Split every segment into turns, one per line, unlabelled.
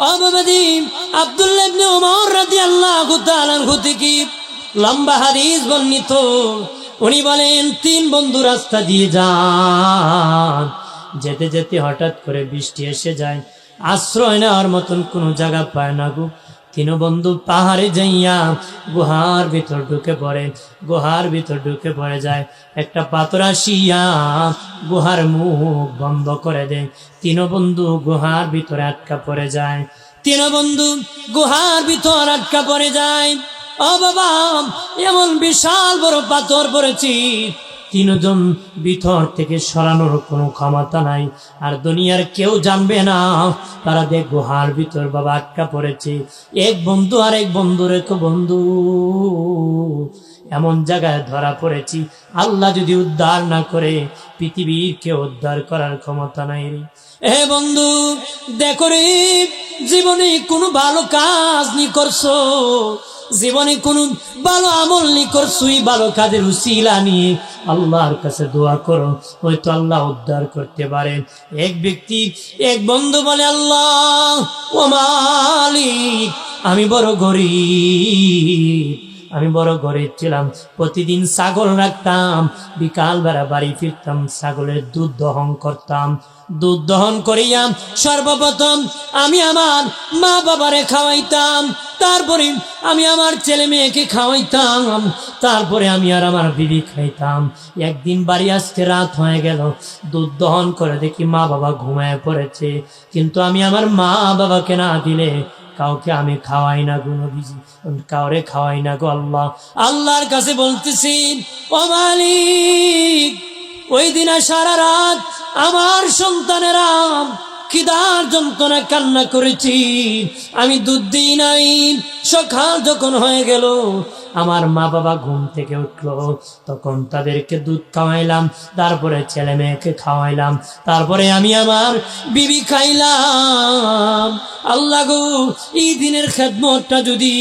অবাবাদি আব্দুল্লাহ ইবনে ওমর রাদিয়াল্লাহু তাআলা আনহু থেকে লম্বা হাদিস বর্ণিত। উনি বলেন, 3 বন্ধু রাস্তা দিয়ে যান, যেতে যেতে হঠাৎ করে বৃষ্টি এসে যায়, আশ্রয় নেওয়ার মতন কোনো জায়গা পায় না গো। 3 বন্ধু পাহাড়ে যাইয়া গুহার ভিতর ঢুকে পড়ে, গুহার ভিতর ঢুকে পড়ে যায়। একটা পাথর আসিয়া গুহার মুখ বন্ধ করে দেয়। 3 বন্ধু গুহার ভিতরে আটকা পড়ে যায়। 3 বন্ধু গুহার ভিতর আটকা পড়ে যায়। ও বাবা, এমন বিশাল বড় পাথর পড়েছি, 3 জন ভিতর থেকে সরানোর কোনো ক্ষমতা নাই। আর দুনিয়ার কেউ জানবে না তারা দেখ গুহার ভিতর বাবা আটকা পড়েছে। এক বন্ধু আর এক বন্ধুরে তো বন্ধু এমন জায়গায় ধরা পড়েছি, আল্লাহ যদি উদ্ধার না করে পৃথিবীর কেউ উদ্ধার করার ক্ষমতা নাই রে। এ বন্ধু দেখো রে, জীবনে কোনো ভালো কাজ নি করছো, জীবনে কোনো ভালো আমল নি করছুই, ভালো কাজের উসিলা নিয়ে আল্লাহর কাছে দোয়া করো, হয়তো আল্লাহ উদ্ধার করতে পারেন। এক ব্যক্তি, এক বন্ধু বলে, আল্লাহ ও মালিক, আমি বড় গরিব, আমি বড় গরিব ছিলাম। প্রতিদিন ছাগল রাখতাম, বিকাল বেলা বাড়ি ফিরতাম, ছাগলের দুধ দহন করতাম। দুধ দহন করিয়া সর্বপ্রথম আমি আমার মা বাবারে খাওয়াইতাম, তারপরে আমি আমার ছেলে মেয়েকে খাওয়াইতাম, তারপরে আমি আর আমার বিবি খাইতাম। একদিন বাড়ি আসতে রাত হয়ে গেল, দুধ দহন করে দেখি মা বাবা ঘুমায় পড়েছে, কিন্তু আমি আমার মা বাবাকে না দিলে কাউকে আমি খাওয়াই না গো নবীজি, কাউরে খাওয়াই না গো আল্লাহ। আল্লাহর কাছে বলতেছি, ও মালিক, ওই দিন সারা রাত আমার সন্তানেরা খিদার যন্ত্রণা কান্না করেছি, আমি দুধ দিই নাই। সকাল যখন হয়ে গেল, আমার মা বাবা ঘুম থেকে উঠলো, তখন তাদেরকে দুধ খাওয়াইলাম, তারপরে ছেলে মেয়েকে খাওয়াইলাম, তারপরে আমি আমার বিবি খাইলাম। আল্লাহ গো, এই দিনের খেদমতটা যদি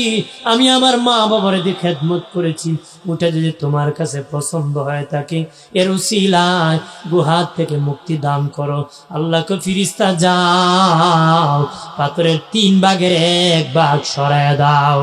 আমি আমার মা বাবার দিয়ে খেদমত করেছি, ওটা যদি তোমার কাছে পছন্দ হয়ে থাকে, এর উসিলায় গুহার থেকে মুক্তি দান করো। আল্লাহকে ফিরিস্তা যাও, পাথরের 3 ভাগের 1 ভাগ সরায় দাও।